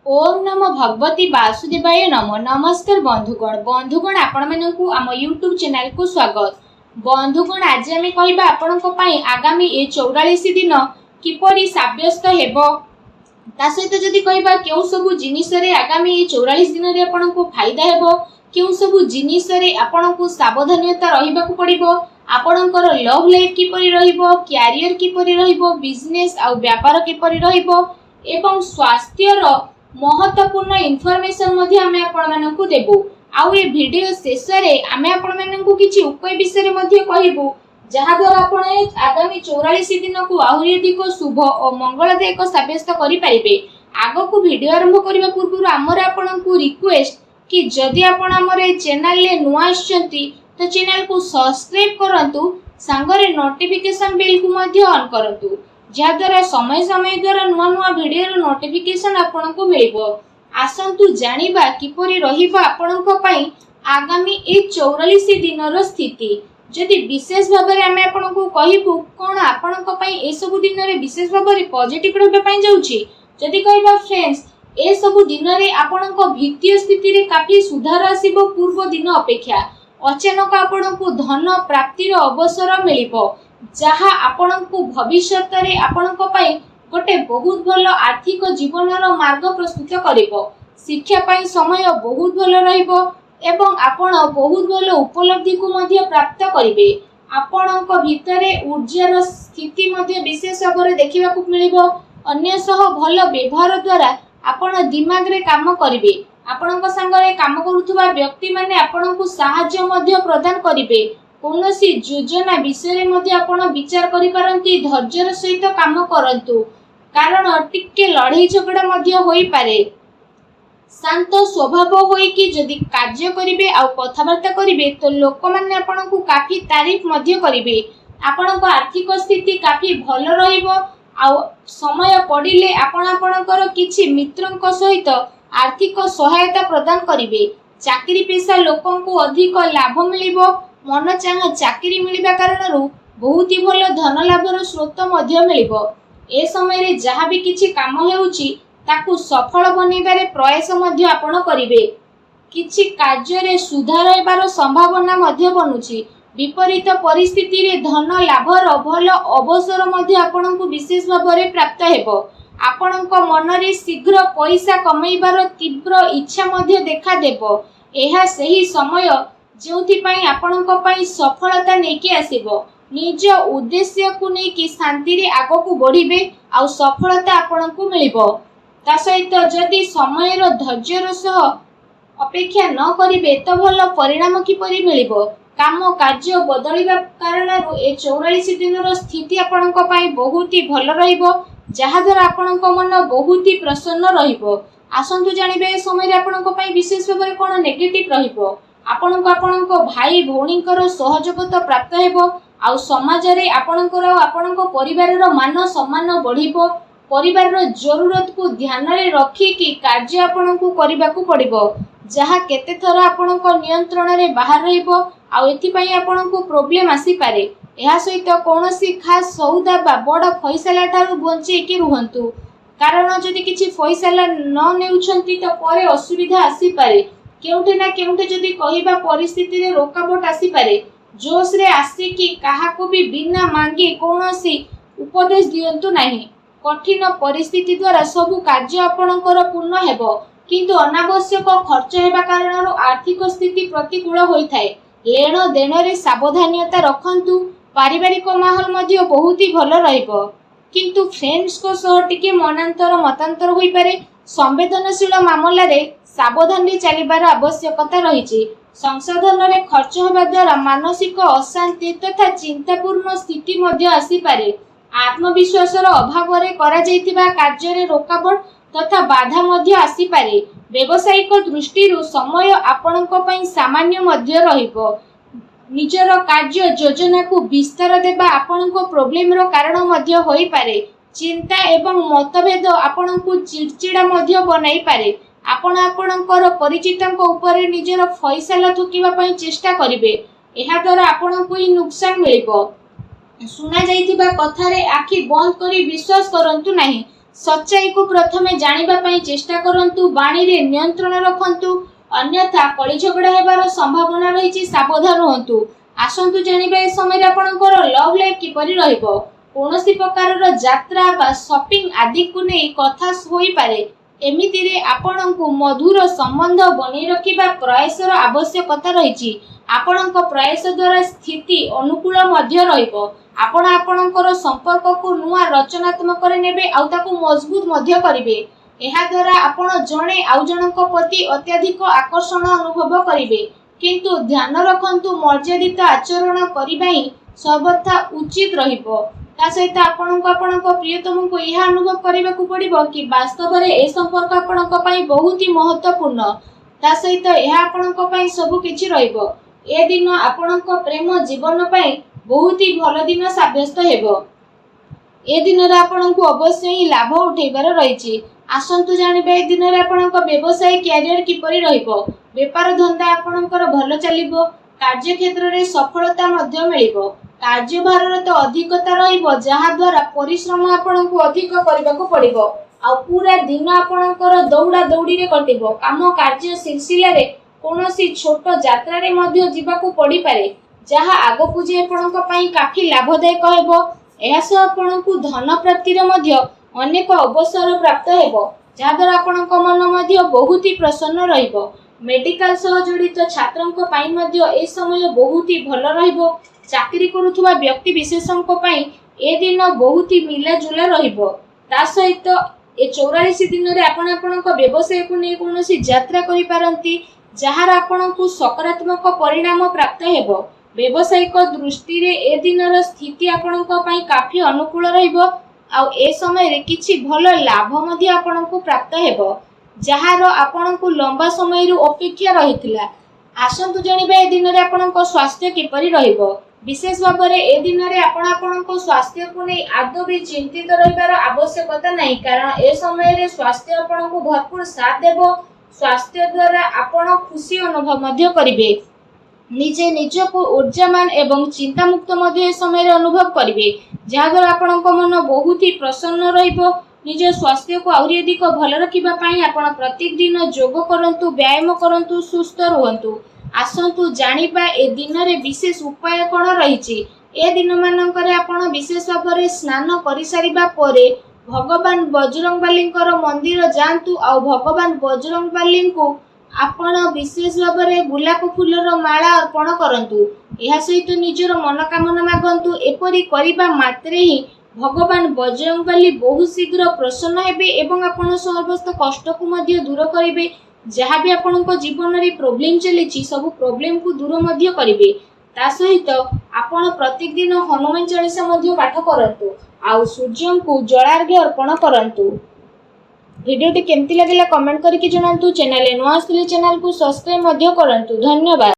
ओम नमो भगवती वासुदेवाय नमो। नमस्कार बंधुगण आपण मानकु आम यूट्यूब चैनल को स्वागत। बंधुगण आज आम कहबा आपनक पई आगामी ए 44 दिन किपरि साब्यस्त हेबो ता सहित जदि कहबा केउ सब जिनिस रे आगामी ए 44 दिन रे आपनक फायदा हेबो, केउ सब जिनिस रे आपनक सावधानता रहिबाकू पड़िबो, आपनकर लव लाइफ किपरि रहिबो, कैरियर किपरि रहिबो, बिजनेस आ व्यापार किपरि रहिबो एवं स्वास्थ्य रो महत्वपूर्ण इनफॉरमेशन मध्ये आमे आपण मानकु देबो। आउ ए वीडियो शेष रे आमे आपण मानकु किछि उपाय विषय रे मध्ये कहिबो जहा द्वारा आपण आगामी 44 दिन को आहुरी अधिक शुभ और मंगलदायक साब्यस्त करि पारिबे। आगो को वीडियो आरंभ करिबा पूर्व हमर आपनकु रिक्वेस्ट कि जदि आपण हमर चैनल ले नुआ आछंती तो चैनल को सब्सक्राइब करंतु, संगरे नोटिफिकेशन बेल को मध्ये ऑन करंतु जहा द्वारा समय समय द्वारा नुआ नुआ वीडियो रो नोटिफिकेशन आपनको मिलिबो। आसंतु जानिबा किपरि रहिबो आपनको पई आगामी ए 44 दिन रो स्थिति। जदि विशेष भाबरे आमे आपनको कहिबु कोन आपनको पई ए सब दिन रे विशेष भाबरे पॉजिटिव रहबे पई जाउची। जदि कहबा फ्रेंड्स ए सब दिन रे आपनको वित्तीय स्थिति रे काफी सुधार आसीबो पूर्व दिन अपेक्षा। अचानक आपनको धन प्राप्ति रो अवसर मिलिबो जहा आपनकु भविष्यत रे आपनको पई गोटे बहुत भलो आर्थिक जीवनर मार्ग प्रस्तुत करिवो। शिक्षा पई समय बहुत भलो रहिबो एवं आपण बहुत भलो उपलब्धि को मध्ये प्राप्त करिवे। आपनको भितरे ऊर्जार स्थिति मध्ये विशेष भाबरे देखिबाकू मिलिबो। अन्य सह भलो व्यवहार द्वारा आपण दिमाग रे काम करिवे। आपनको संगरे काम करूथुबा व्यक्ति माने आपनको सहाय्य मध्ये प्रदान करिवे। कौनसी योजना विषय मध्ये आपण विचार करि पारंती, धैर्यर सहित काम करंतु कारण टिके लड़ाई झगड़ा मध्ये होई पारे। शांत स्वभाव होई कि जदि कार्य करिवे आ कथावार्ता करिवे तो लोक माने आपनकु काफी तारीफ मध्ये करिवे। आपनको आर्थिक स्थिति काफी भलो रहिबो आ समय पड़िले आपण आपनकर किछि मित्रंक सहित आर्थिक सहायता प्रदान करिवे। चाकरी पेशा लोकंकु अधिक लाभ मिलिबो। मन चाह चाकरी मिलिबा कारणरु बहुत ही भलो धन लाभर स्रोत मध्ये मिलिबो। ए समय रे जहा भी किछि काम हेउची ताकू सफल बनेबारे प्रयास मध्ये आपण करिवे। किछि कार्य रे सुधार हेबार संभावना मध्ये बनुची। विपरीत परिस्थिति रे धन लाभर भलो अवसर मध्ये आपनकु विशेष भाबरे प्राप्त हेबो। आपनक मन रे शीघ्र पैसा कमाइबार तीव्र इच्छा मध्ये देखा देबो। एहा सही समय जोथि पई आपनक पई सफलता नेकी आसीबो। निज उद्देश्य को नेकी शांति रे आगो को बढ़िबे आ सफलता आपनकु मिलिबो। ता सहित जदि समय रो धैर्यर सह अपेक्षा न करिवे तो भलो परिणाम किपरि मिलिबो। काम कार्य बदलिबा कारणरु ए 44 दिन रो स्थिति आपनक पई बहुत ही भलो रहिबो जहा द्वारा आपनक मन बहुत ही प्रसन्न रहिबो। आसंतु जानिबे ए समय रे आपनक पई विशेष भाबरे कोन नेगेटिव रहिबो। आपनक भाई भौणीकर सहयोगिता प्राप्त हेबो आ समाज रे आपनक परिवार रो मान सम्मान बढ़िबो। परिवार रो जरूरत को ध्यान रे रखी कि कार्य आपनकु करिबाकू पड़िबो जहा केते थर आपनक नियंत्रण रे बाहर रहिबो आ एथि पई आपनकु प्रॉब्लम आसी पारे। एहा सहित कोनोसी खास सौदा बा बड़ फैसला थारु बंचे कि रुहंतु कारण जदि किछि फैसला न नेउछंती तो परे असुविधा आसी पारे। केउठे ना केउठे जदि कहिबा परिस्थिति रे रोकावट आसी पारे। जोश रे आसी कि काहाको भी बिना मांगी कोनोसी उपदेश दियंतु नाही। कठिन परिस्थिति द्वारा सब कार्य आपनकर पूर्ण हेबो किंतु अनावश्यक खर्च हेबा कारणरो आर्थिक स्थिति प्रतिकूल होई थाए। लेन देन रे सावधानता रखंतु। पारिवारिक माहौल मध्ये बहुत ही भलो रहिबो किंतु फ्रेंड्स को सह टिके मनांतर मतांतर होई पारे। संवेदनशील मामला रे सावधान रे चलिबार आवश्यकता रहिछि। संसाधन रे खर्च हेबा द्वारा मानसिक अशांति तथा चिंतापूर्ण स्थिति मध्ये आसी पारे। आत्मविश्वास रो अभाव रे करा जायतिबा कार्य रे रोकावट तथा बाधा मध्ये आसी पारे। व्यवसायिक दृष्टि रो समय आपनक पई सामान्य मध्ये रहिबो। निजर कार्य योजना को विस्तार देबा आपनक प्रॉब्लम रो कारण मध्ये होई पारे। चिंता एवं मतभेद आपनकु चिड़चिड़ा मध्ये बनाई पारे। आपण आपणकर परिचितंक ऊपर निजर फैसला थुकिबा पई चेष्टा करिवे। एहा द्वारा आपणकु ही नुकसान मिलिबो। सुना जाइतिबा कथा रे आखि बंद करी विश्वास करंतु नाही। सच्चाई को प्रथमे जानिबा पई चेष्टा करंतु, बाणी रे नियंत्रण रखंतु, अन्यथा कଳି झगड़ा हेबार संभावना रहिछि, सावधान रहंतु। आसंतु जानिबा ए समय आपणकर लव लाइफ किपरि रहइबो। कोनोसी प्रकारर यात्रा बा शॉपिंग आदि को नै कथा होई पारे। एमितिरे आपणको मधुर संबंध बनै रखिबा प्रयासर आवश्यकता रहिछि। आपणक प्रयास द्वारा स्थिति अनुकूल मध्य रहिबो। आपण आपणकर संपर्क को नुआ रचनात्मक रे नेबे आ ताकू मजबूत मध्य करिवे। एहा द्वारा आपण जणे आउ जनक प्रति अत्यधिक आकर्षण अनुभव करिवे, किंतु ध्यान रखंतु मर्यादित आचरण करिबा ही सर्वथा उचित रहिबो। ता सहित आपणको आपणको प्रियतम को यह अनुभव करबा को पड़िबो कि वास्तव रे ए संपर्क आपणको पई बहुत ही महत्वपूर्ण। ता सहित यह आपणको पई सब किछि रहिबो। ए दिन आपणको प्रेम जीवन पई बहुत ही भल दिन साब्यस्त हेबो। ए दिन रे आपणको अवश्य ही लाभ उठेबार रहिछि। आसंतु जानिबे ए दिन रे आपणको व्यवसाय कैरियर किपरि रहिबो। व्यापार धंदा आपणकर भल चलिबो। कार्य क्षेत्र रे सफलता मध्य मिलिबो। कार्यभार तो अधिकता रहिबो, जहा द्वारा परिश्रम आपणको अधिक करबा को पड़िबो। आ पूरा दिन आपणकर दौड़ा दौड़ी रे कटिबो। काम कार्य सिलसिला रे कोनोसी छोट यात्रा रे मध्य जीवा को पड़ी पारे, जहा आगो पूजे आपणक पई काफी लाभदायक हेबो। एहा से आपणको धन प्राप्ति रे मध्य अनेक अवसर प्राप्त हेबो, जहा द्वारा आपणक मन मध्य बहुत ही प्रसन्न रहिबो। मेडिकल सह जड़ित छात्रंक पई मध्य ए समय बहुत ही भल रहिबो। चाकरी करुथुवा व्यक्ति विशेषंक पई ए दिन बहुत ही मिला जुला रहिबो। ता सहित ए 44 दिन रे आपण आपणक व्यवसाय को नै कोनोसी यात्रा करि पारंती, जहार आपणको सकारात्मक परिणाम प्राप्त हेबो। व्यवसायिक दृष्टि रे ए दिनर स्थिति आपणक पई काफी अनुकूल रहिबो। आ ए समय रे किछि भल लाभ मध्य आपणको प्राप्त हेबो, जहार आपणको लंबा समय रु अपेक्षा रहितला। आसंतु जानिबा ए दिन रे आपणको स्वास्थ्य किपरि रहिबो। विशेष भाव में ए दिन में आपण स्वास्थ्य को नहीं आदौ भी चिंतित रहिबार आवश्यकता नहीं, कारण ए समय रे स्वास्थ्य आपण को भरपूर साथ देबो। स्वास्थ्य द्वारा आपण खुशी अनुभव मध्य करिवे। निजे निज को ऊर्जामान एवं चिंता मुक्त मध्य ए समय रे अनुभव करिवे, जहा द्वारा आपण मन बहुत ही प्रसन्न रहिबो। निज स्वास्थ्य को आउरी अधिक भल रखिबा पई आपण प्रत्येक दिन योग करंतु, व्यायाम करंतु, सुस्थ रहंतु। आसंतु जानिबा ए दिन रे विशेष उपाय कोन रहिछि। ए दिन मानकरे आपण विशेष भाव में स्नान करि सारिबा परे भगवान बजरंगबलींकर मंदिर जांतु आ भगवान बजरंगबली को आपण विशेष भाव में गुलाब फूलर माला अर्पण करंतु। एहा सहित निजर मनोकामना मागंतु। एपरि करिबा मात्रे ही भगवान बजरंगबली बहुत शीघ्र प्रसन्न हेबे एवं आपण समस्त कष्ट को मध्य दूर करिवे। जहाँ भी आपण जीवन में प्रोब्लेम चली सब प्रोब्लेम को दूर मध्य करिवे। ता सहित आपण प्रत्येक दिन हनुमान चालीसा मध्य पाठ करंतु आ सूर्य को जलार्घ्य अर्पण करंतु। वीडियो टी केमती लगिला कमेंट करके जणांतु। चैनल नुआ आसले चैनल को सब्सक्राइब मध्य करंतु। धन्यवाद।